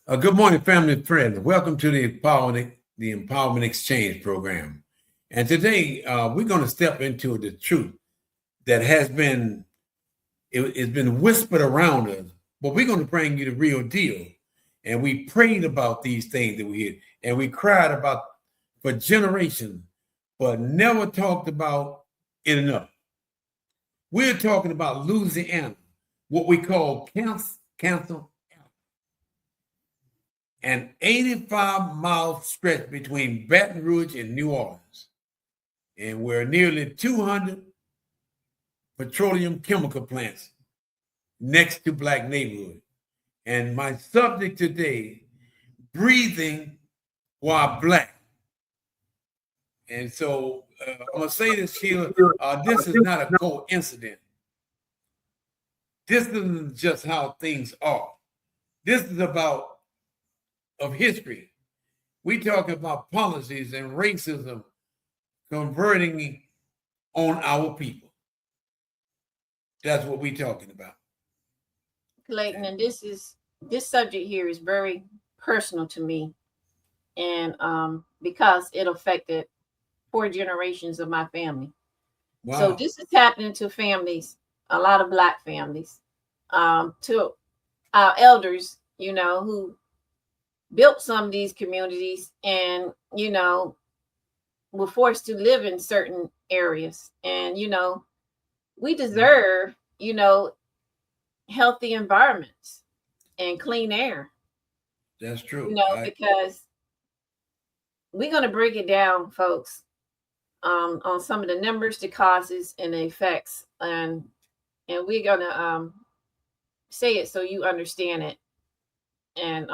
Good morning, family and friends. Welcome to the Empowerment Exchange program. And today we're going to step into the truth that it's been whispered around us, but we're going to bring you the real deal. And we prayed about these things that we hear, and we cried about for generations, but never talked about it enough. We're talking about Louisiana, what we call cancer, an 85-mile stretch between Baton Rouge and New Orleans, and where nearly 200 petroleum chemical plants next to black neighborhoods. And my subject today, breathing while black. And so I'm going to say this, Sheila, this is not a coincidence. This isn't just how things are. This is about of history. We talk about policies and racism converging on our people. That's what we're talking about. Clayton, and this subject here is very personal to me, and because it affected 4 generations of my family. Wow. So this is happening to families, a lot of black families, to our elders, who built some of these communities and, were forced to live in certain areas. And, we deserve, healthy environments and clean air. That's true. Because we're going to break it down, folks, on some of the numbers, the causes, and the effects. And we're going to say it so you understand it, and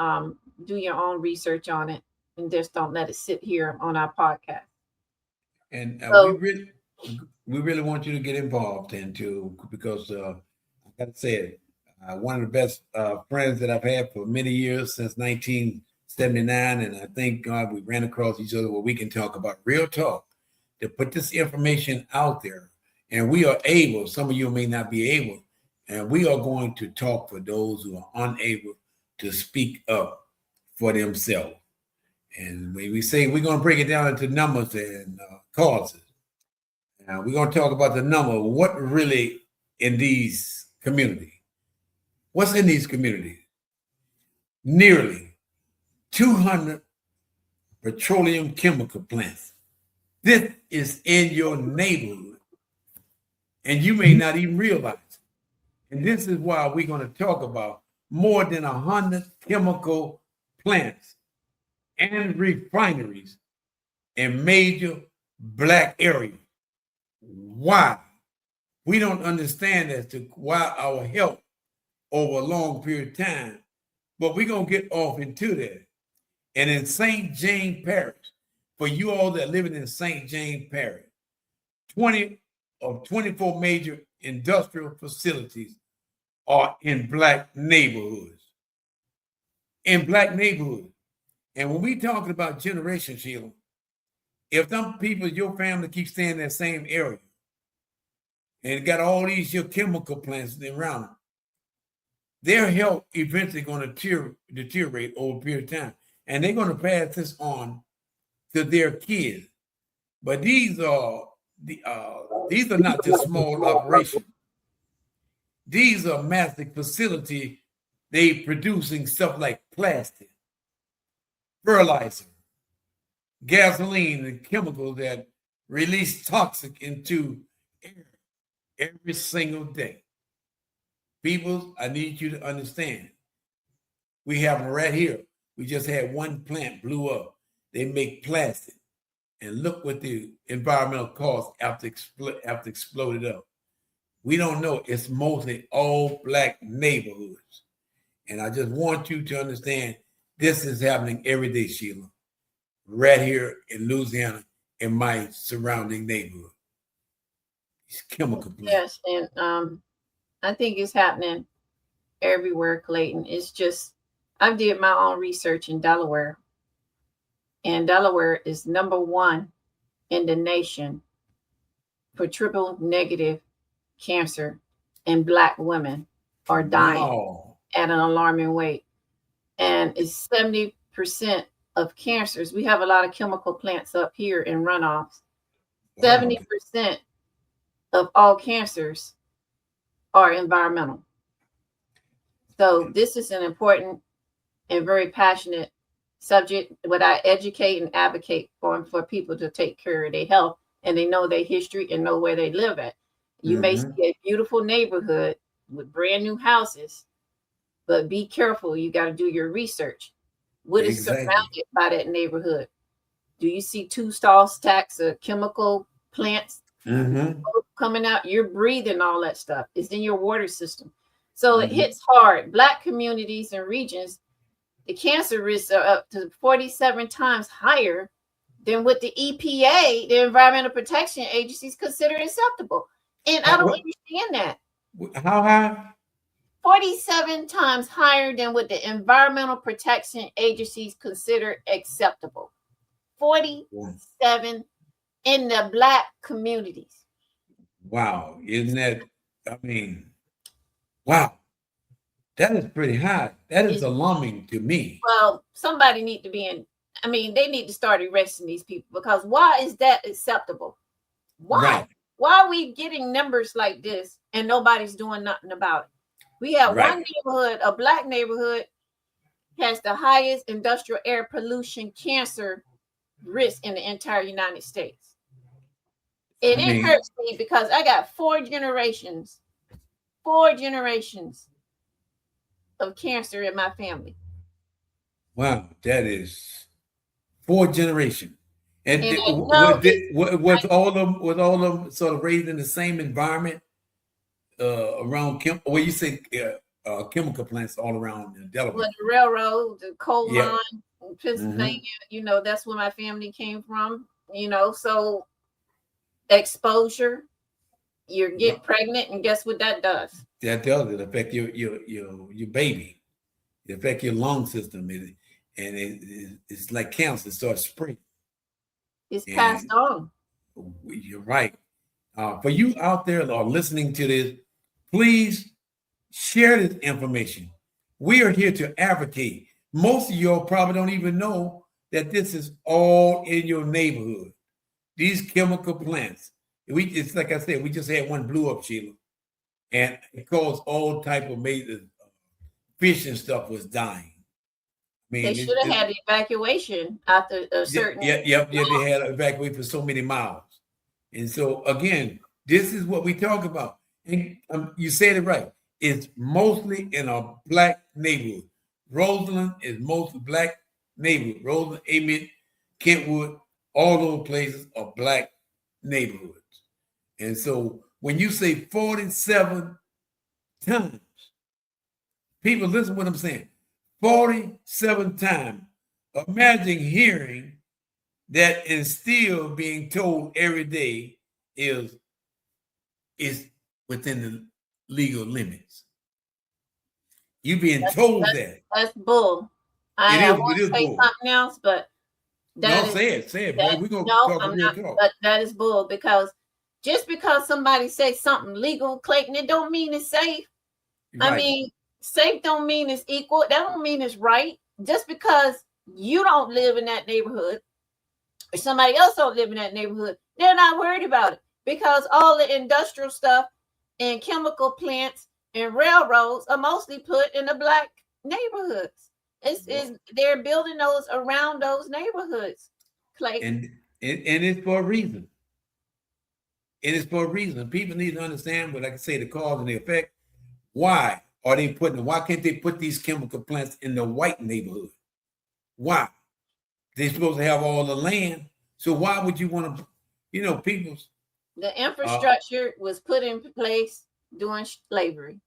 do your own research on it, and just don't let it sit here on our podcast. And we really want you to get involved into, because I got to say it, one of the best friends that I've had for many years, since 1979, and I thank God we ran across each other where we can talk about real talk, to put this information out there. And we are able, some of you may not be able, and we are going to talk for those who are unable to speak up for themselves. And when we say we're going to break it down into numbers and causes, we're going to talk about the number, what really in these communities. What's in these communities? Nearly 200 petroleum chemical plants. This is in your neighborhood, and you may not even realize it. And this is why we're going to talk about more than 100 chemical plants and refineries in major black areas. Why? We don't understand as to why our health over a long period of time, but we're going to get off into that. And in St. James Parish, for you all that are living in St. James Parish, 20 of 24 major industrial facilities are in black neighborhoods. In black neighborhoods. And when we talking about generation, Sheila, if some people, your family keeps staying in that same area, and got all these your chemical plants around them, their health eventually going to deteriorate over a period of time. And they're going to pass this on to their kids. But these are not just small operations. These are massive facilities. They producing stuff like plastic, fertilizer, gasoline, and chemicals that release toxic into air every single day. People, I need you to understand. We have them right here. We just had one plant blew up. They make plastic. And look what the environmental cost after exploded up. We don't know. It's mostly all black neighborhoods. And I just want you to understand this is happening every day, Sheila, right here in Louisiana, in my surrounding neighborhood. These chemical plants. Yes, and I think it's happening everywhere, Clayton. It's just, I did my own research in Delaware, and Delaware is number one in the nation for triple negative cancer, and black women are dying at an alarming rate. and it's 70% of cancers. We have a lot of chemical plants up here in runoffs. Wow. 70% of all cancers are environmental. So this is an important and very passionate subject. What I educate and advocate for people to take care of their health, and they know their history and know where they live at. You may see a beautiful neighborhood with brand new houses, but be careful. You got to do your research. What is surrounded by that neighborhood? Do you see 2 stall stacks of chemical plants coming out? You're breathing all that stuff. It's in your water system. So it hits hard. Black communities and regions, the cancer risks are up to 47 times higher than what the EPA, the Environmental Protection Agencies, consider acceptable. And I don't understand that. How high? 47 times higher than what the Environmental Protection Agencies consider acceptable. 47 in the Black communities. Wow. Isn't that, I mean, wow. That is pretty high. That is alarming to me. Well, somebody need to be in, I mean, they need to start arresting these people, because why is that acceptable? Why? Right. Why are we getting numbers like this and nobody's doing nothing about it? We have one neighborhood, a Black neighborhood, has the highest industrial air pollution cancer risk in the entire United States. And it hurts me because I got 4 generations of cancer in my family. Wow, that is 4 generations. And was all of them sort of raised in the same environment around well, you say chemical plants all around Delaware? Well, the railroad, the coal mine, Pennsylvania. You know, that's where my family came from. You know, so exposure, you get pregnant, and guess what that does? That does. It affect your baby. It affect your lung system, and it's like cancer. It starts spreading. It's passed on. You're right. For you out there that are listening to this, please share this information. We are here to advocate. Most of y'all probably don't even know that this is all in your neighborhood. These chemical plants. It's like I said, we just had one blew up, Sheila, and it caused all type of major fish and stuff was dying. I mean, they should have had evacuation after a certain. They had evacuate for so many miles. And so again, this is what we talk about. And you said it right. It's mostly in a Black neighborhood. Roseland is mostly Black neighborhood. Roseland, Amen, Kentwood, all those places are Black neighborhoods. And so when you say 47 times, people listen to what I'm saying. 47 times. Imagine hearing that and still being told every day is within the legal limits. You being told that. That's bull. I want to say something else, but say it, man. We're gonna talk real talk. But that is bull, because just because somebody says something legal, Clayton, it don't mean it's safe. Right. I mean, safe don't mean it's equal. That don't mean it's right. Just because you don't live in that neighborhood or somebody else don't live in that neighborhood, they're not worried about it, because all the industrial stuff and chemical plants and railroads are mostly put in the Black neighborhoods. They're building those around those neighborhoods, Clayton. And it's for a reason. It is for a reason. People need to understand, but like I say, the cause and the effect. Why can't they put these chemical plants in the white neighborhood? Why? They're supposed to have all the land. So why would you want to, people's. The infrastructure was put in place during slavery.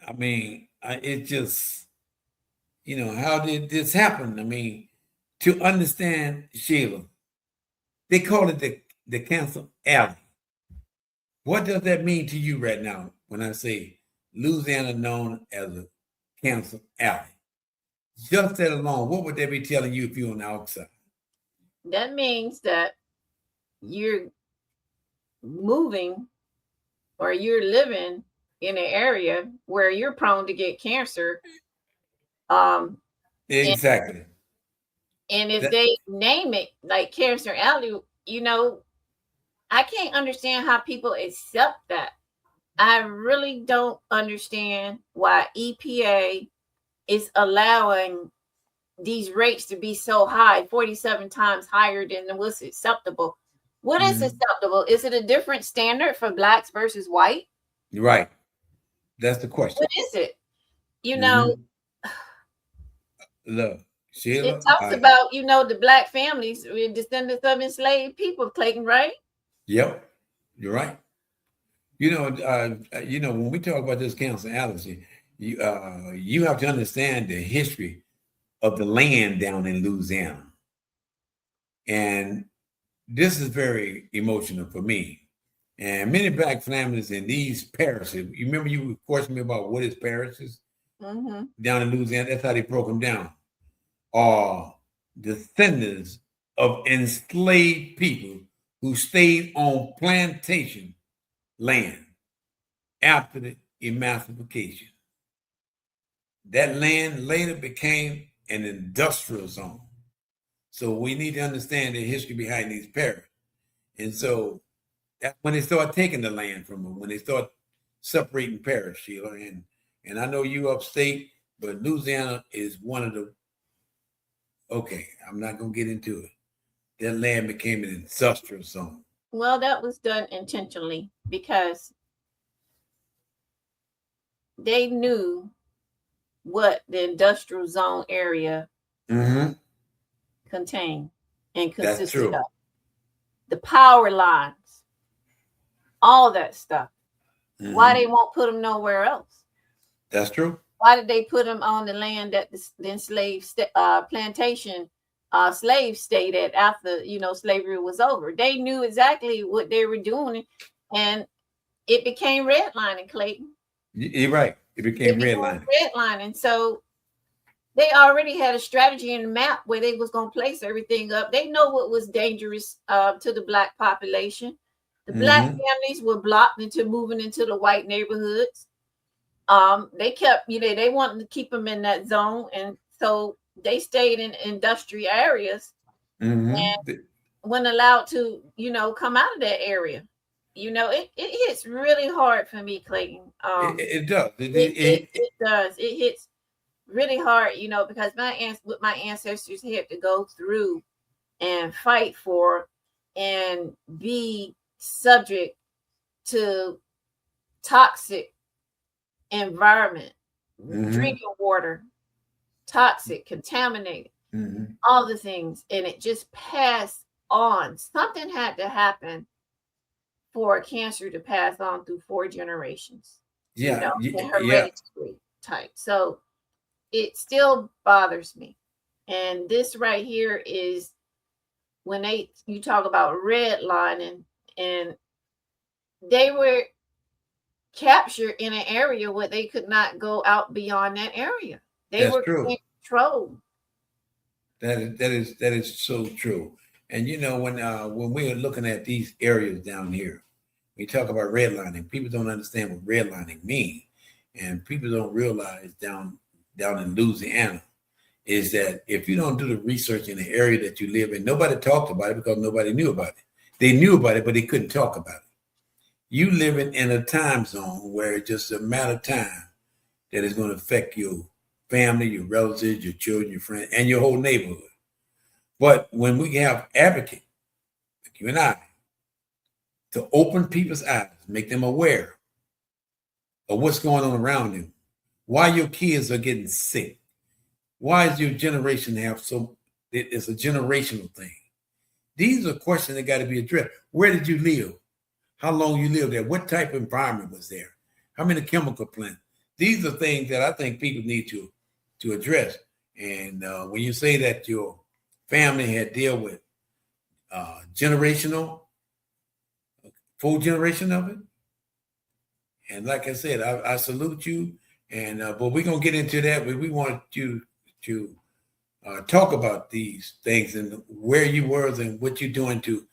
I mean, it just, how did this happen? I mean, to understand, Sheila, they call it the Cancer Alley. What does that mean to you right now when I say Louisiana known as a Cancer Alley? Just that alone, what would they be telling you if you're on the outside? That means that you're moving or you're living in an area where you're prone to get cancer Um, Exactly. and if That, they name it like Cancer Alley, I can't understand how people accept that. I really don't understand why EPA is allowing these rates to be so high, 47 times higher than what's acceptable. What is acceptable? Is it a different standard for blacks versus white? right. That's the question. What is it? You know, Look, it Sheila, talks about, the black families with descendants of enslaved people, Clayton, right? yep, you're right. When we talk about this cancer allergy, you have to understand the history of the land down in Louisiana, and this is very emotional for me. And many black families in these parishes. You remember you questioned me about what is parishes down in Louisiana? That's how they broke them down. Are descendants of enslaved people who stayed on plantation land after the emancipation. That land later became an industrial zone. So we need to understand the history behind these parishes. And so that's when they start taking the land from them, when they start separating parish, Sheila. And I know you upstate, but Louisiana is one of the, okay, I'm not going to get into it. That land became an industrial zone. Well, that was done intentionally because they knew what the industrial zone area contained and consisted That's true. of. The power lines, all that stuff. Why they won't put them nowhere else? That's true. Why did they put them on the land that the enslaved plantation slaves stayed at after slavery was over? They knew exactly what they were doing, and it became redlining, Clayton. You're right. It became redlining. Redlining. So they already had a strategy and a map where they was going to place everything up. They know what was dangerous to the black population. The black families were blocked into moving into the white neighborhoods. They kept, they wanted to keep them in that zone, and so they stayed in industrial areas and when allowed to, come out of that area. It hits really hard for me, Clayton. It does. It does. It hits really hard, because what my ancestors had to go through and fight for and be subject to toxic environment, drinking water, toxic, contaminated, all the things, and it just passed on. Something had to happen for a cancer to pass on through 4 generations. Yeah, the hereditary type. So it still bothers me. And this right here is when you talk about redlining, and they were captured in an area where they could not go out beyond that area. They were controlled. That is so true. And when we are looking at these areas down here, we talk about redlining. People don't understand what redlining means, and people don't realize down in Louisiana is that if you don't do the research in the area that you live in, nobody talked about it because nobody knew about it. They knew about it, but they couldn't talk about it. You living in a time zone where it's just a matter of time that is going to affect your family, your relatives, your children, your friends, and your whole neighborhood. But when we have advocates, like you and I, to open people's eyes, make them aware of what's going on around them, why your kids are getting sick, why is your generation have it's a generational thing. These are questions that got to be addressed. Where did you live? How long you lived there? What type of environment was there? How many chemical plants? These are things that I think people need to address. And when you say that your family had dealt with generational, 4 generation of it, and like I said, I salute you. And but we're gonna get into that. But we want you to talk about these things and where you were and what you're doing to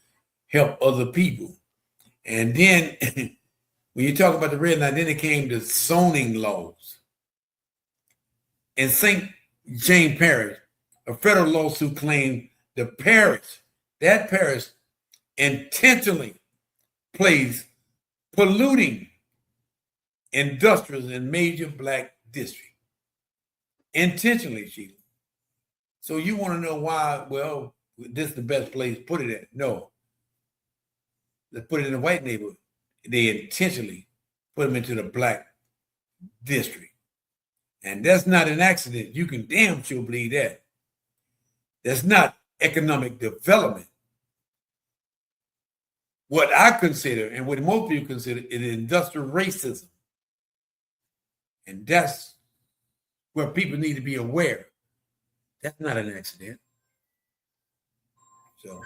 help other people. And then when you talk about the red line, then it came to zoning laws. And St. Jane Parish, a federal lawsuit claimed that parish intentionally placed polluting industrials in major black districts. Intentionally, Sheila. So you want to know why? Well, this is the best place to put it at. No. Let's put it in a white neighborhood. They intentionally put them into the black district. And that's not an accident. You can damn sure believe that. That's not economic development. What I consider, and what most people consider, is industrial racism. And that's where people need to be aware. That's not an accident. So,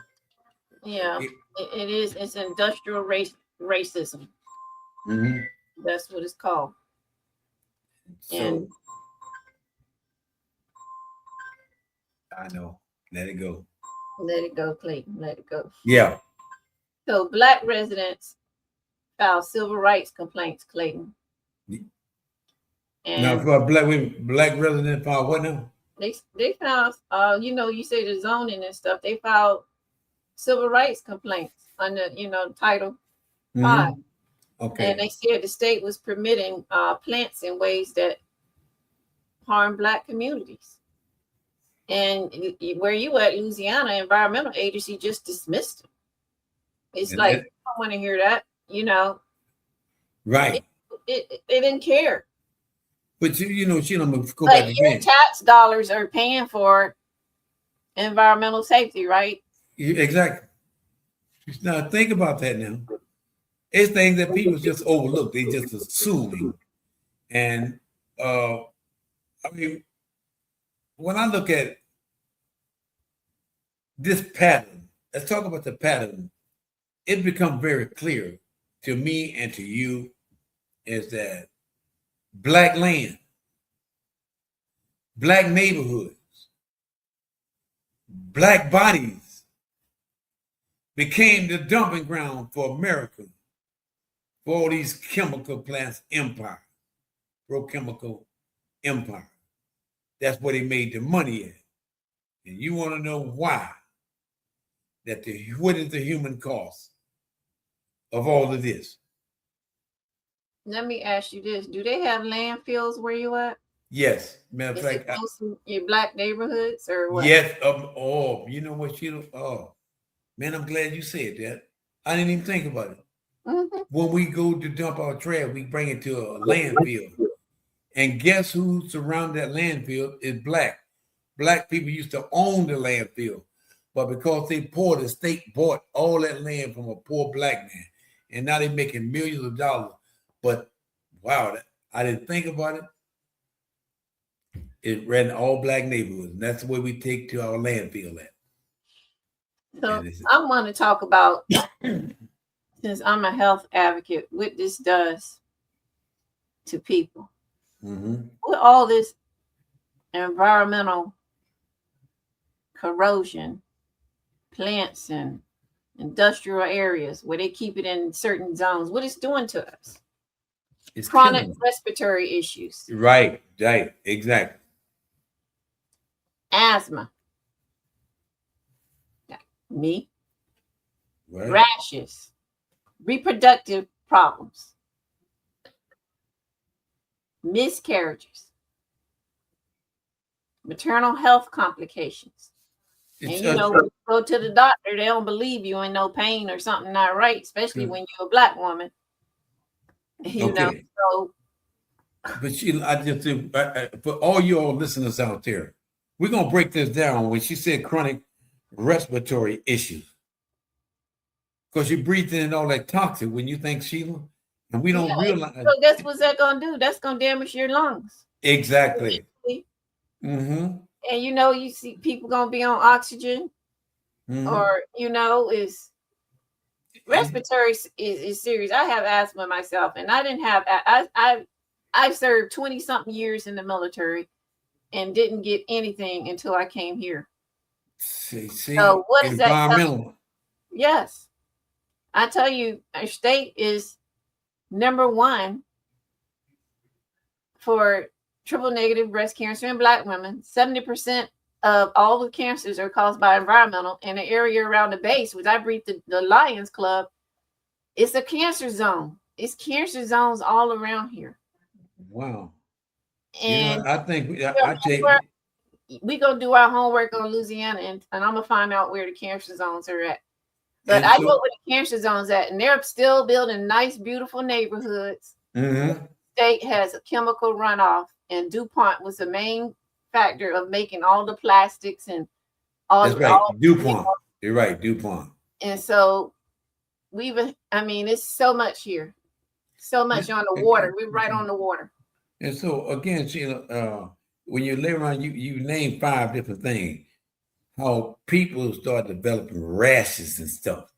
yeah, it is. It's industrial racism. Mm-hmm. That's what it's called. So, and I know. Let it go. Let it go, Clayton. Let it go. Yeah. So black residents filed civil rights complaints, Clayton. And now, for black resident filed what now? They filed, you say the zoning and stuff. They filed civil rights complaints under, Title V. Okay. And they said the state was permitting plants in ways that harm black communities. And where you at, Louisiana Environmental Agency just dismissed them. It's like, I don't want to hear that, Right. They didn't care. But Sheila, I'm gonna go like back your again. Tax dollars are paying for environmental safety, right? Exactly. Now think about that now. It's things that people just overlook. They just assuming. And I mean, when I look at this pattern, let's talk about the pattern. It becomes very clear to me and to you is that black land, black neighborhoods, black bodies became the dumping ground for America, for all these chemical plants empire, petrochemical empire. That's where they made the money at. And you want to know why? What is the human cost of all of this? Let me ask you this. Do they have landfills where you at? Yes. Matter of fact, your black neighborhoods or what? Yes. You know what, Sheila? Oh, man, I'm glad you said that. I didn't even think about it. Mm-hmm. When we go to dump our trash, we bring it to a landfill. And guess who surrounded that landfill is black. Black people used to own the landfill. But because they poor, the state bought all that land from a poor black man. And now they're making millions of dollars. But wow, I didn't think about it. It ran all black neighborhoods. And that's the way we take to our landfill at. So I want to talk about, since I'm a health advocate, what this does to people. Mm-hmm. With all this environmental corrosion, plants and industrial areas where they keep it in certain zones, what it's doing to us. It's chronic respiratory issues. Right, exactly. Asthma. Me. Right. Rashes. Reproductive problems. Miscarriages. Maternal health complications. And go to the doctor, they don't believe you in no pain or something not right, especially when you're a black woman. You know, so. But Sheila, I just for all you all listeners out there, we're gonna break this down when she said chronic respiratory issues. Because you're breathing in all that toxic when you think, Sheila, and we don't realize. So that's what's that gonna do? That's gonna damage your lungs. Exactly. Mm-hmm. And you see people gonna be on oxygen, or is respiratory is serious. I have asthma myself, and I didn't have. I served 20-something years in the military, and didn't get anything until I came here. So what is that? Yes, I tell you, our state is number one for triple negative breast cancer in Black women. 70% of all the cancers are caused by environmental. In the area around the base, which I breathe the Lions Club, it's a cancer zone. It's cancer zones all around here. Wow. And I think I take. We're going to do our homework on Louisiana, and I'm going to find out where the cancer zones are at. But I know where the cancer zones at, and they're still building nice, beautiful neighborhoods. Mm-hmm. State has a chemical runoff, and DuPont was the main factor of making all the plastics and all. That's right, DuPont. You're right, DuPont. And so it's so much here, so much on the water. We're right on the water. And so again, Sheila, when you lay around, you name 5 different things. How people start developing rashes and stuff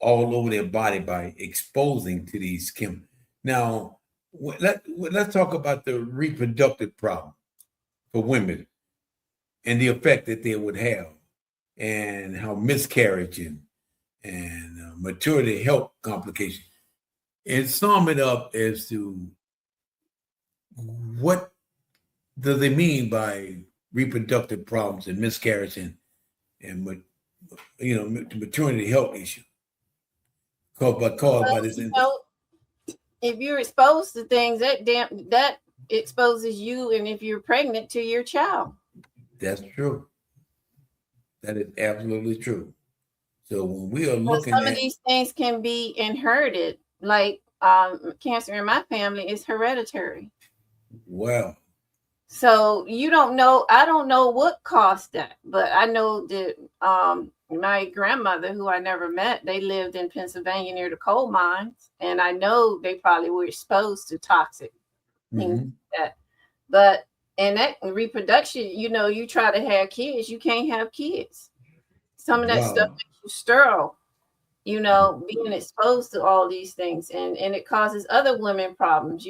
all over their body by exposing to these chemicals. Now, let's talk about the reproductive problem for women and the effect that they would have, and how miscarriage and maternity health complications. And sum it up as to what does it mean by reproductive problems and miscarriage and maternity health issue caused by this. If you're exposed to things, that exposes you, and if you're pregnant, to your child. That's true. That is absolutely true. So when we are looking some of these things can be inherited, like cancer in my family is hereditary. Wow. So you don't know. I don't know what caused that, but I know that my grandmother, who I never met, they lived in Pennsylvania near the coal mines, and I know they probably were exposed to toxic things like that. But in that reproduction, you try to have kids, you can't have kids. Some of that stuff makes you sterile, being exposed to all these things, and it causes other women problems,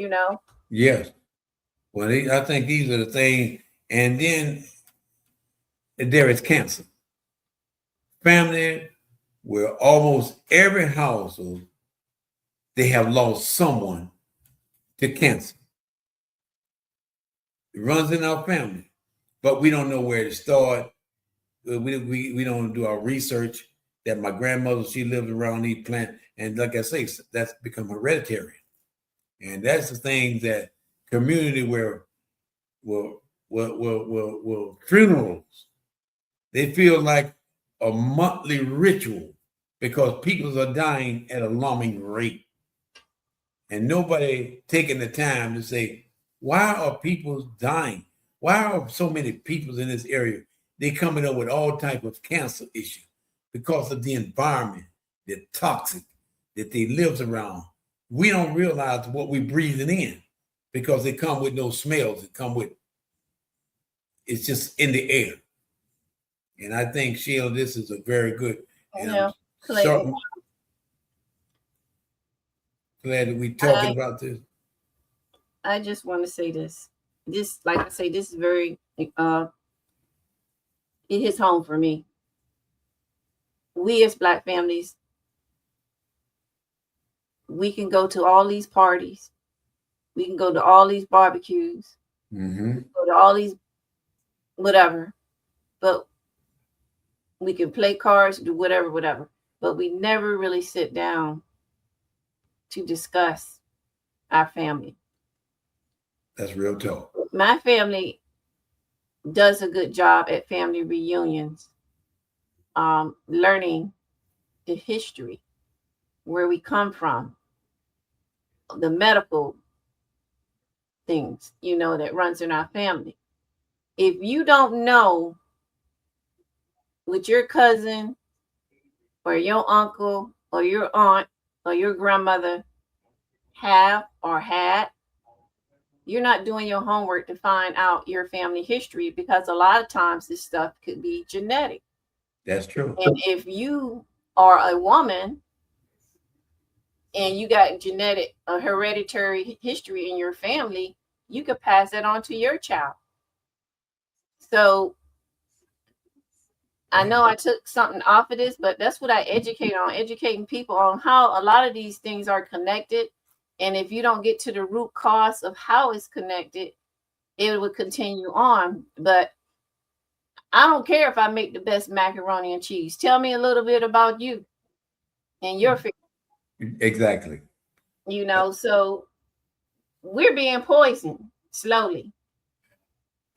Yes. Well, I think these are the things. And then there is cancer. Family, where almost every household, they have lost someone to cancer. It runs in our family, but we don't know where to start. We don't do our research. That my grandmother, she lived around these plants, and like I say, that's become hereditary. And that's the thing that community where funerals, they feel like a monthly ritual because people are dying at an alarming rate. And nobody taking the time to say, why are people dying? Why are so many people in this area? They coming up with all type of cancer issues because of the environment, the toxic that they live around. We don't realize what we're breathing in because they come with no smells. It's just in the air. And I think, Sheila, this is a very good. Glad that we're talking about this. I just want to say this. This, like I say, this is very, it hits home for me. We as Black families, we can go to all these parties. We can go to all these barbecues. Mm-hmm. Go to all these whatever. But we can play cards, do whatever. But we never really sit down to discuss our family. That's real talk. My family does a good job at family reunions, learning the history, where we come from, the medical things, that runs in our family. If you don't know what your cousin or your uncle or your aunt or your grandmother have or had, you're not doing your homework to find out your family history, because a lot of times this stuff could be genetic. That's true. And if you are a woman and you got hereditary history in your family, you could pass that on to your child. So I know I took something off of this, but that's what I educate on, educating people on how a lot of these things are connected. And if you don't get to the root cause of how it's connected, it would continue on. But I don't care if I make the best macaroni and cheese. Tell me a little bit about you and your family. Exactly. So we're being poisoned slowly.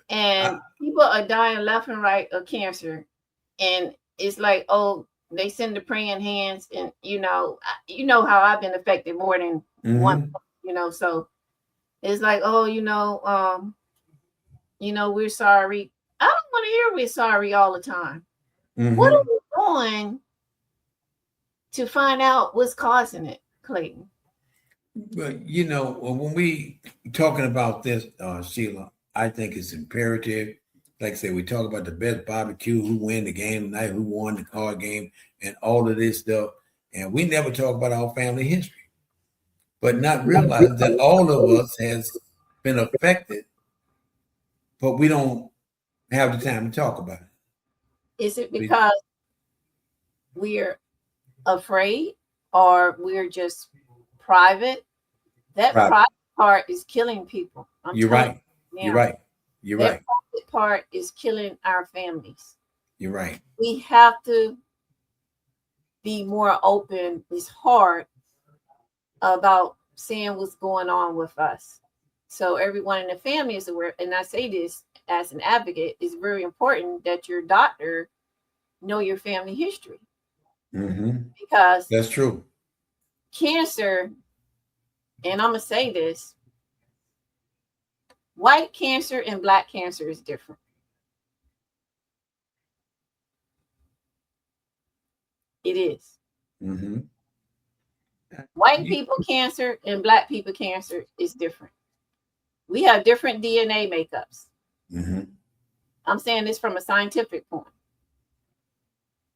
And people are dying left and right of cancer. And it's like, oh, they send the praying hands. And, how I've been affected more than one, so it's like, oh, we're sorry. I don't want to hear we're sorry all the time. What are we doing to find out what's causing it, Clayton? But when we talking about this, Sheila, I think it's imperative. Like I said, we talk about the best barbecue, who win the game tonight, who won the card game, and all of this stuff. And we never talk about our family history, but not realize that all of us has been affected, but we don't have the time to talk about it. Is it because we're afraid, or we're just private? That private part is killing people. You're right. You're right. You're right. That private part is killing our families. You're right. We have to be more open, it's hard, about saying what's going on with us. So everyone in the family is aware. And I say this as an advocate, it's very important that your doctor know your family history. Because that's true. Cancer, and I'm going to say this, white cancer and black cancer is different. It is. White people cancer and black people cancer is different. We have different DNA makeups. I'm saying this from a scientific point.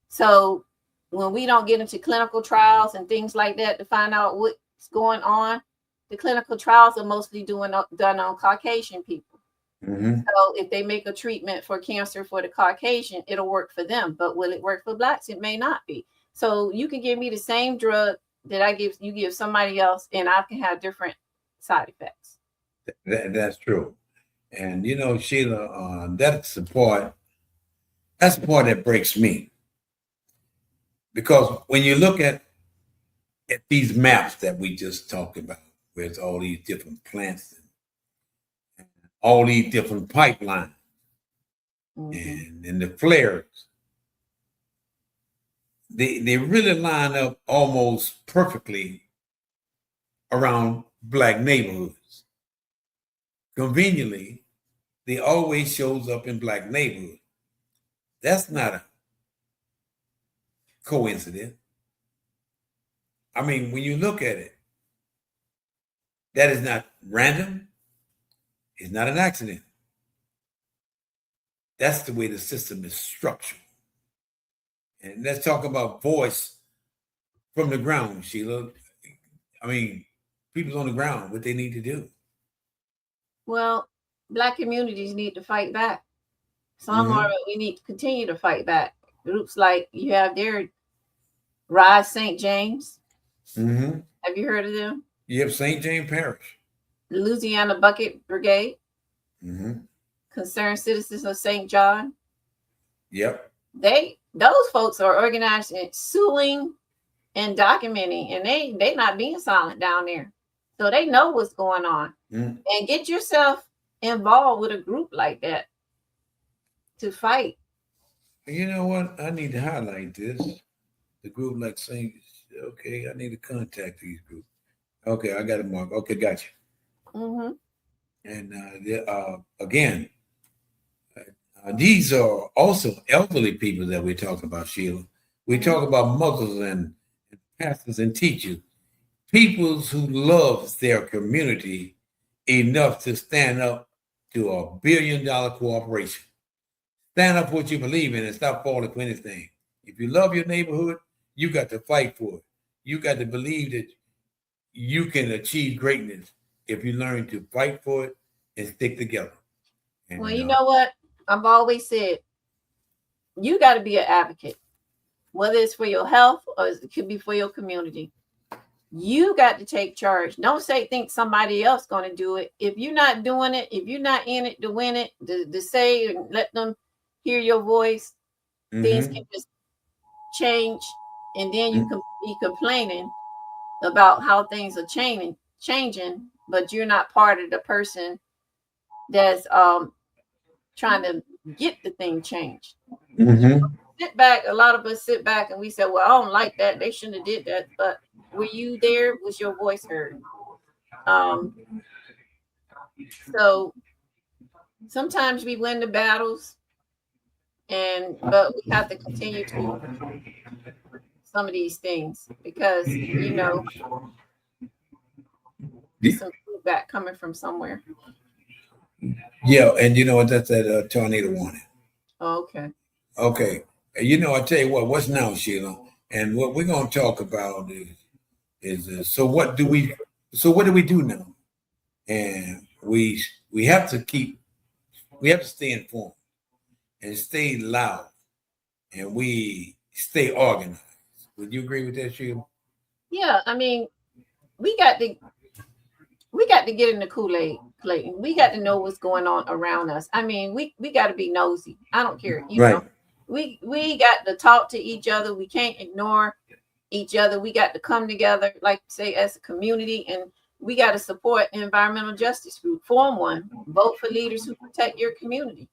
So when we don't get into clinical trials and things like that to find out what's going on, the clinical trials are mostly done on Caucasian people. So if they make a treatment for cancer for the Caucasian, it'll work for them. But will it work for blacks? It may not be. So you can give me the same drug that you give somebody else, and I can have different side effects. That's true. And Sheila, that's the part that breaks me. Because when you look at these maps that we just talked about, where it's all these different plants and all these different pipelines and the flares, they really line up almost perfectly around black neighborhoods. Conveniently, they always shows up in black neighborhoods. That's not a coincidence. I mean, when you look at it, that is not random. It's not an accident. That's the way the system is structured. And let's talk about voice from the ground, Sheila. I mean, people on the ground, what they need to do. Well, black communities need to fight back. Some are, we need to continue to fight back. Groups like you have there, Rise St. James. Have you heard of them? You have St. James Parish. Louisiana Bucket Brigade. Concerned Citizens of St. John. Yep. Those folks are organized in suing and documenting, and they not being silent down there. So they know what's going on. And get yourself involved with a group like that to fight. You know what? I need to highlight this. The group like St. Okay, I need to contact these groups. Okay, I got it marked. Okay, gotcha. And again, these are also elderly people that we're talking about, Sheila. We talk about mothers and pastors and teachers, people who love their community enough to stand up to $1 billion corporation. Stand up for what you believe in and stop falling for anything. If you love your neighborhood, you got to fight for it. You got to believe that you can achieve greatness if you learn to fight for it and stick together. And, well, you know what? I've always said, you got to be an advocate, whether it's for your health or it could be for your community. You got to take charge. Don't think somebody else going to do it. If you're not doing it, if you're not in it to win it, to say and let them hear your voice, things can just change. And then you can be complaining about how things are changing, but you're not part of the person that's trying to get the thing changed. Sit back. A lot of us sit back and we say, well, I don't like that. They shouldn't have did that. But were you there? Was your voice heard? So sometimes we win the battles, but we have to continue to some of these things because some feedback coming from somewhere. Yeah, and you know what? That's that tornado warning. Oh, okay. Okay. I tell you what's now, Sheila, and what we're going to talk about is so what do we do now? And we have to stay informed and stay loud, and we stay organized. Would you agree with that, Sheila? Yeah, I mean, we got to get in the Kool-Aid, Clayton. We got to know what's going on around us. I mean, we got to be nosy. I don't care, know. We got to talk to each other. We can't ignore each other. We got to come together, like say, as a community, and we got to support environmental justice group. Form one. Vote for leaders who protect your community.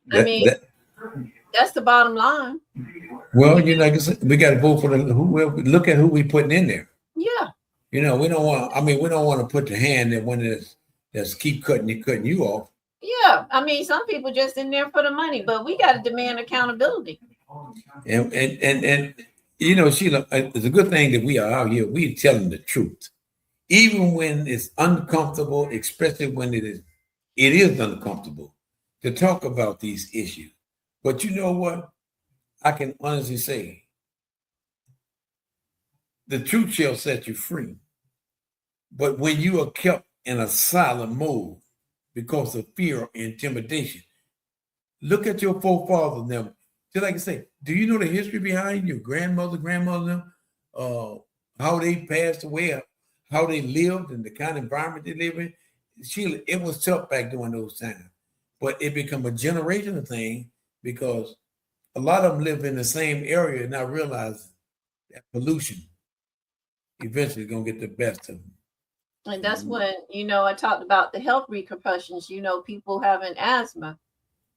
That's the bottom line. Well, like I said, we got to vote for whoever. Look at who we putting in there. Yeah. We don't want. I mean, we don't want to put the hand in one that's keep cutting you off. Yeah, I mean, some people just in there for the money, but we got to demand accountability. And Sheila, it's a good thing that we are out here. We're telling the truth, even when it's uncomfortable, especially when it is uncomfortable to talk about these issues. But you know what? I can honestly say, the truth shall set you free. But when you are kept in a silent mode because of fear or intimidation, look at your forefathers now. Just like I say, do you know the history behind your grandmother, how they passed away, how they lived, and the kind of environment they live in? Sheila, it was tough back during those times, but it became a generational thing because a lot of them live in the same area and not realize that pollution eventually is going to get the best of them. And that's when, I talked about the health repercussions, people having asthma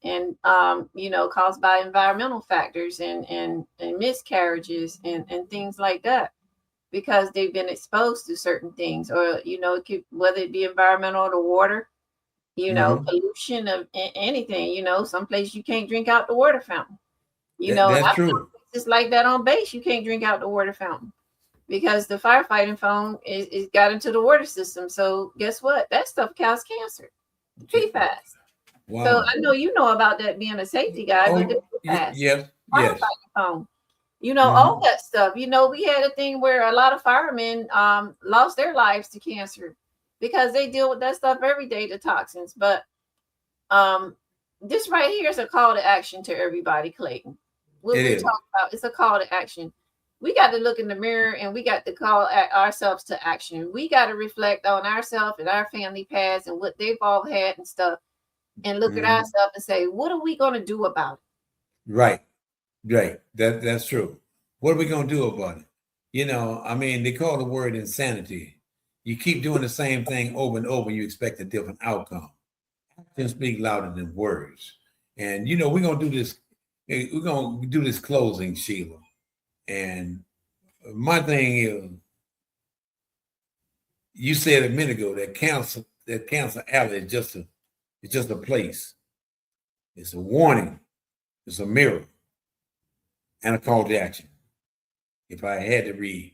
and, caused by environmental factors and miscarriages and things like that, because they've been exposed to certain things or, whether it be environmental or the water, pollution of anything, some place you can't drink out the water fountain, that's true. Just like that on base, you can't drink out the water fountain because the firefighting foam is got into the water system. So guess what? That stuff causes cancer. PFAS. Wow. So I know you know about that being a safety guy, but the PFAS, yes. Foam, all that stuff. We had a thing where a lot of firemen lost their lives to cancer because they deal with that stuff every day, the toxins. But this right here is a call to action to everybody, Clayton. What we talk about, it's a call to action. We got to look in the mirror and we got to call ourselves to action. We got to reflect on ourselves and our family past and what they've all had and stuff, and look at ourselves and say, what are we going to do about it? Right. That's true. What are we going to do about it? I mean, they call the word insanity. You keep doing the same thing over and over, you expect a different outcome. Actions speak louder than words. And, we're going to do this. We're going to do this closing, Sheila. And my thing is, you said a minute ago that Cancer Alley is just a place. It's a warning. It's a mirror and a call to action. If I had to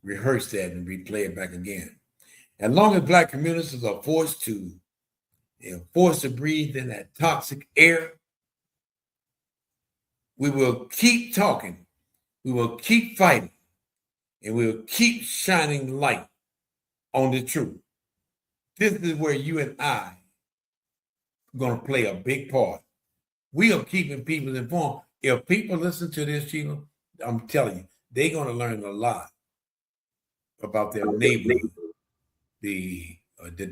rehearse that and replay it back again, as long as Black communities are forced to breathe in that toxic air, we will keep talking. We will keep fighting, and we will keep shining light on the truth. This is where you and I are going to play a big part. We are keeping people informed. If people listen to this, Sheila, I'm telling you, they're going to learn a lot about their neighborhood, the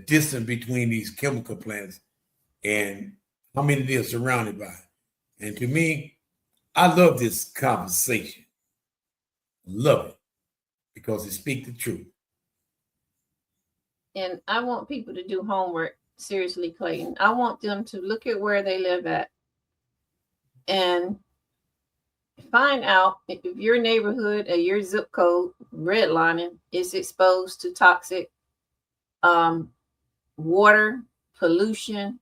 distance between these chemical plants and how many they're surrounded by. And to me, I love this conversation. Love it because it speaks the truth. And I want people to do homework, seriously, Clayton. I want them to look at where they live at and find out if your neighborhood or your zip code redlining is exposed to toxic water, pollution,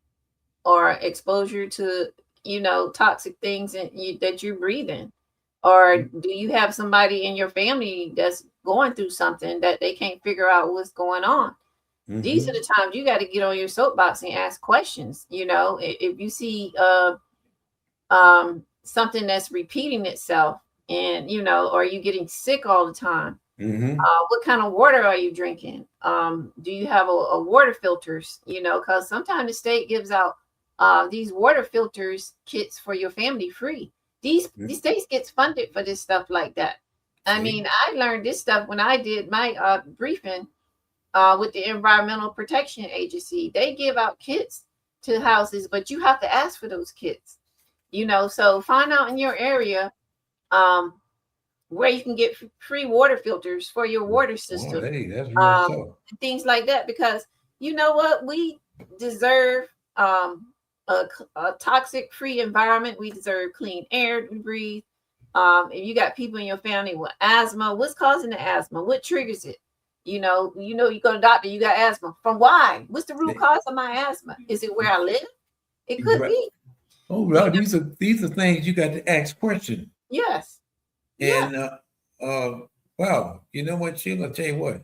or exposure to, toxic things that you're breathing. Or do you have somebody in your family that's going through something that they can't figure out what's going on? Mm-hmm. These are the times you got to get on your soapbox and ask questions. If you see something that's repeating itself, and are you getting sick all the time? Mm-hmm. What kind of water are you drinking? Do you have a water filters? Because sometimes the state gives out these water filters kits for your family free. These states gets funded for this stuff like that. I mean, I learned this stuff when I did my briefing with the Environmental Protection Agency. They give out kits to houses, but you have to ask for those kits. So find out in your area where you can get free water filters for your water system. Hey, that's real and things like that, because you know what? We deserve a toxic free environment. We deserve clean air to breathe. If you got people in your family with asthma, what's causing the asthma? What triggers it? You go to the doctor, you got asthma. From why? What's the root cause of my asthma? Is it where I live? It could be. Oh, well, these are things you got to ask questions. Yes. And wow, you know what, Sheila? I'll tell you what,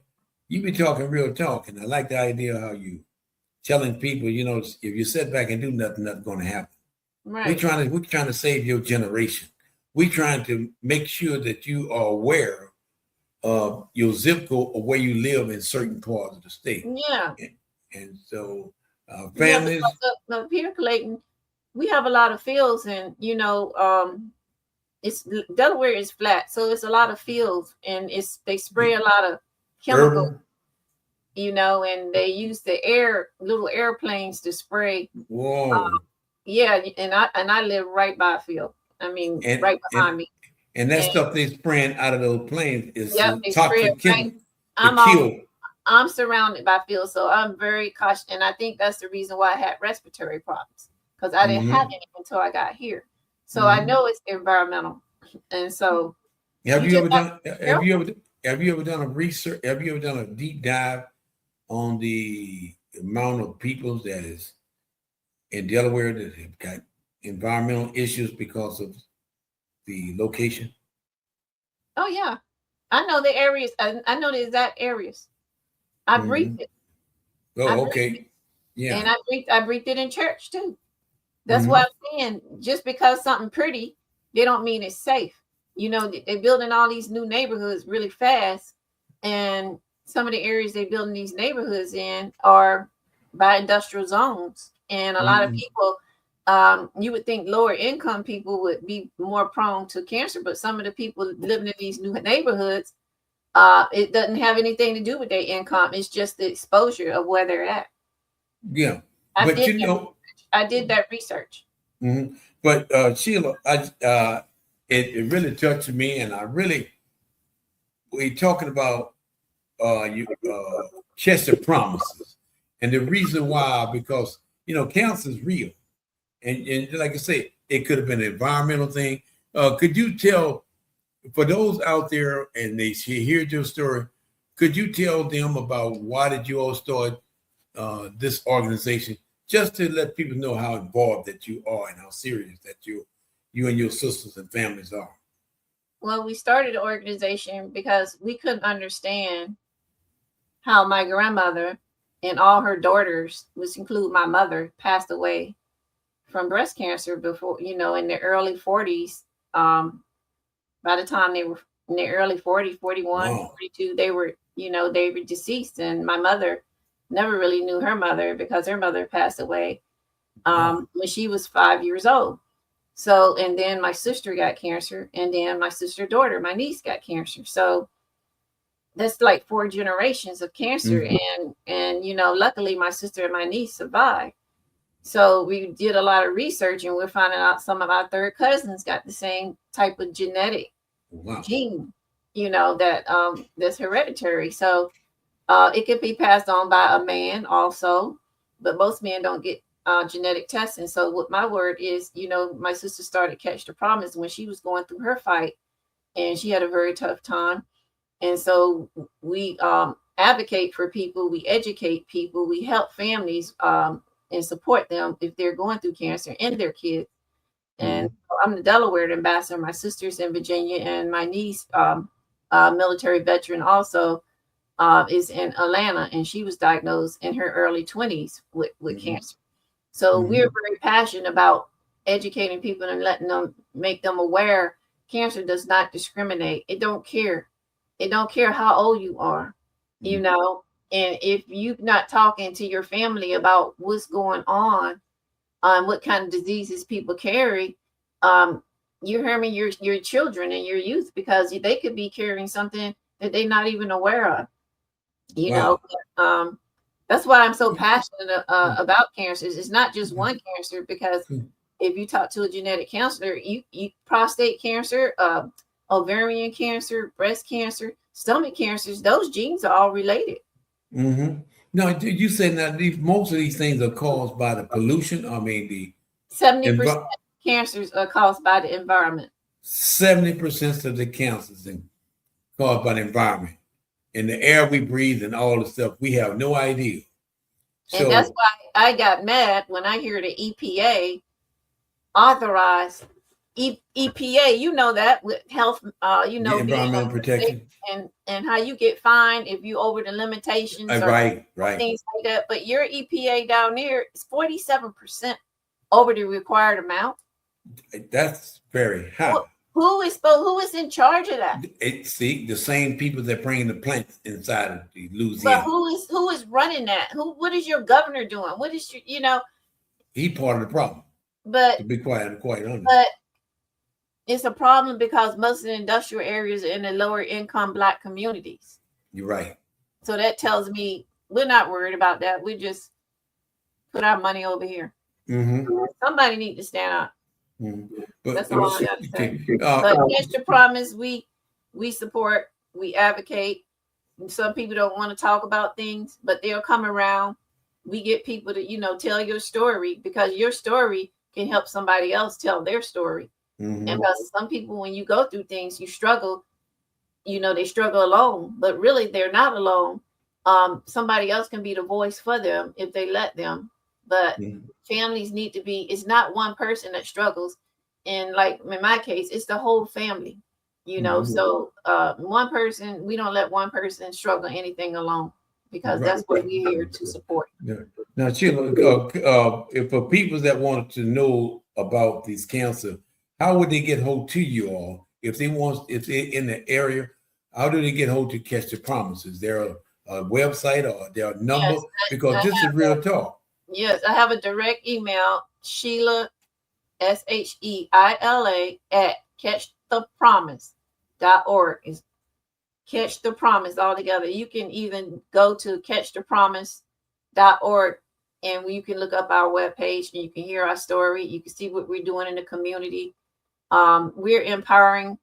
you be talking real talk, and I like the idea how you telling people, if you sit back and do nothing, nothing's going to happen. Right. We're trying to save your generation. We're trying to make sure that you are aware of your zip code or where you live in certain parts of the state. Yeah. And so families. Here, Clayton, we have a lot of fields, and it's Delaware is flat, so it's a lot of fields, and they spray a lot of chemical, and they use the little airplanes to spray. Whoa. Yeah, and I live right by a field. I mean, right behind me. And that stuff they spraying out of those planes is toxic chemical. I'm surrounded by fields, so I'm very cautious, and I think that's the reason why I had respiratory problems, because I didn't have any until I got here. So I know it's environmental, and so have you ever done a research? Have you ever done a deep dive on the amount of people that is in Delaware that have got environmental issues because of the location? Oh yeah, I know the areas. I know the exact areas. I briefed it. Oh, okay. Yeah, and I briefed it in church too. That's why I'm saying, just because something pretty, they don't mean it's safe. They're building all these new neighborhoods really fast, and some of the areas they're building these neighborhoods in are by industrial zones. And a lot of people, you would think lower income people would be more prone to cancer, but some of the people living in these new neighborhoods, it doesn't have anything to do with their income. It's just the exposure of where they're at. Yeah, I did that research. Mm-hmm. But Sheila, it really touched me, and we're talking about Chester promises, and the reason why, because cancer is real, and like I say, it could have been an environmental thing. Could you tell, for those out there and they hear your story, could you tell them about why did you all start this organization? Just to let people know how involved that you are and how serious that you and your sisters and families are. Well, we started the organization because we couldn't understand how my grandmother and all her daughters, which include my mother, passed away from breast cancer before, in their early 40s. By the time they were in their early 40s, 41, wow. 42, they were deceased. And my mother never really knew her mother because her mother passed away when she was 5 years old. So, and then my sister got cancer, and then my sister's daughter, my niece, got cancer. So that's like 4 generations of cancer. And luckily my sister and my niece survived. So we did a lot of research, and we're finding out some of our third cousins got the same type of genetic gene, that's hereditary. So it could be passed on by a man also, but most men don't get genetic testing. So what my word is, my sister started Catch the Promise when she was going through her fight, and she had a very tough time. And so we advocate for people, we educate people, we help families and support them if they're going through cancer and their kids. And I'm the Delaware ambassador. My sister's in Virginia, and my niece, military veteran, also is in Atlanta, and she was diagnosed in her early 20s with cancer. So we're very passionate about educating people and letting them, make them aware cancer does not discriminate. It don't care. It don't care how old you are, and if you're not talking to your family about what's going on, what kind of diseases people carry, you're harming your children and your youth, because they could be carrying something that they're not even aware of. That's why I'm so passionate about cancers. It's not just one cancer, because if you talk to a genetic counselor, you prostate cancer, ovarian cancer, breast cancer, stomach cancers, those genes are all related. No, you said that most of these things are caused by the pollution. I mean, the 70% cancers are caused by the environment. 70% of the cancers are caused by the environment. And the air we breathe and all the stuff, we have no idea. And that's why I got mad when I hear the EPA authorized EPA, that with health, environmental protection, and how you get fined if you over the limitations, right, things like that. But your EPA down there is 47% over the required amount. That's very high. Who is in charge of that? See, the same people that bring the plants inside of the Louisiana. But who is running that? What is your governor doing? What is He part of the problem. But to be quite honest. But it's a problem because most of the industrial areas are in the lower income Black communities. You're right. So that tells me we're not worried about that. We just put our money over here. Somebody need to stand up. But that's all I got to say. But Catch the Promise, we support, we advocate. Some people don't want to talk about things, but they'll come around. We get people to, tell your story, because your story can help somebody else tell their story. And because some people, when you go through things, you struggle, they struggle alone, but really they're not alone. Somebody else can be the voice for them if they let them. But families need to be, it's not one person that struggles. And like in my case, it's the whole family, so one person, we don't let one person struggle anything alone, because that's what we're here to support. Now, Sheila, if for people that wanted to know about these cancer, how would they get hold to you all? If they're in the area, how do they get hold to Catch the Promise? Is there a website or there a number? Yes, because this is real talk. Yes, I have a direct email, Sheila, SHEILA at catchthepromise.org. Is Catch the Promise all together. You can even go to catchthepromise.org, and you can look up our webpage and you can hear our story. You can see what we're doing in the community. We're empowering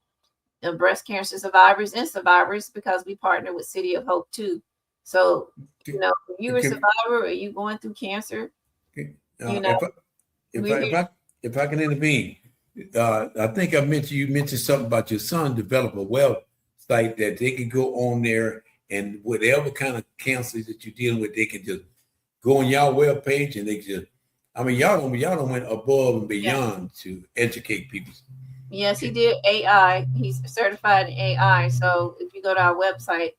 breast cancer survivors and survivors, because we partner with City of Hope too. So, if you're a survivor or you going through cancer, if I can intervene, I think you mentioned something about your son develop a website that they can go on there, and whatever kind of cancer that you're dealing with, they can just go on your webpage and they just, y'all don't went above and beyond to educate people. Yes, he did AI. He's certified in AI. So if you go to our website,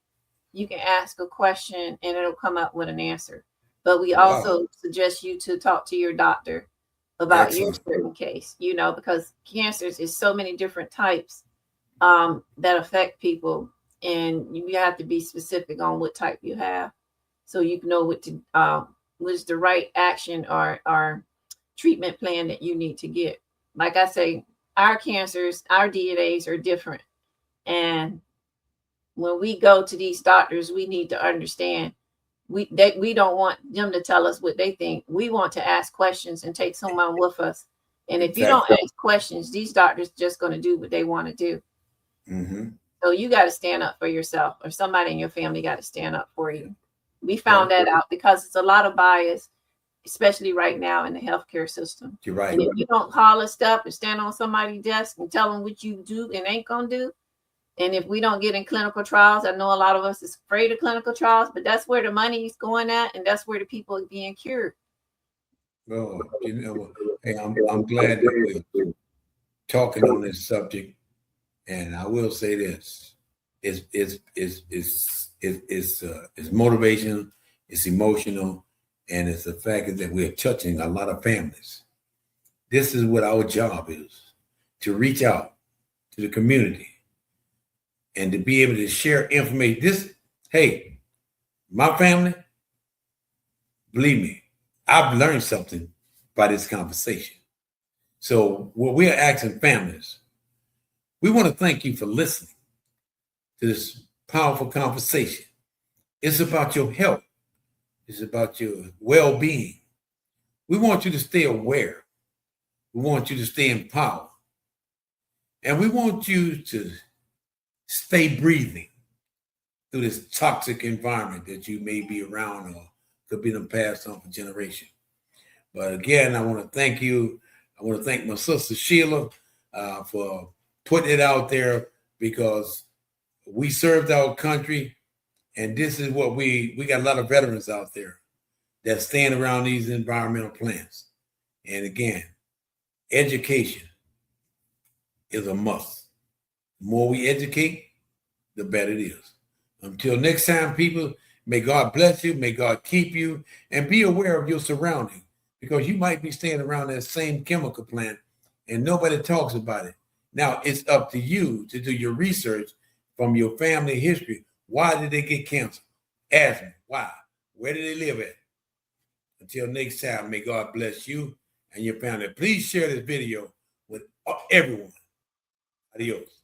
you can ask a question and it'll come up with an answer. But we also suggest you to talk to your doctor about your certain case, because cancers is so many different types that affect people, and you have to be specific on what type you have, so you can know what's the right action or treatment plan that you need to get. Like I say, our cancers, our DNAs are different, and when we go to these doctors, we need to understand we don't want them to tell us what they think. We want to ask questions and take someone with us. And if you don't ask questions, these doctors just going to do what they want to do. Mm-hmm. So you got to stand up for yourself, or somebody in your family got to stand up for you. We found that out because it's a lot of bias, especially right now in the healthcare system. You're right. And if you don't holler stuff and stand on somebody's desk and tell them what you do and ain't going to do, and if we don't get in clinical trials, I know a lot of us is afraid of clinical trials, but that's where the money is going at, and that's where the people are being cured. Oh, you know, hey, I'm glad that we're talking on this subject, and I will say this: it's motivation, it's emotional, and it's the fact that we're touching a lot of families. This is what our job is: to reach out to the community and to be able to share information. Hey, my family, believe me, I've learned something by this conversation. So what we're asking families, we want to thank you for listening to this powerful conversation. It's about your health. It's about your well-being. We want you to stay aware. We want you to stay empowered. And we want you to stay breathing through this toxic environment that you may be around or could be passed on for generations. But again, I want to thank you. I want to thank my sister Sheila for putting it out there, because we served our country, and this is what we got a lot of veterans out there that stand around these environmental plants. And again, education is a must. The more we educate, the better it is. Until next time, people, may God bless you, may God keep you, and be aware of your surroundings, because you might be staying around that same chemical plant and nobody talks about it. Now, it's up to you to do your research from your family history. Why did they get cancer? Ask me, why? Where did they live at? Until next time, may God bless you and your family. Please share this video with everyone. Adios.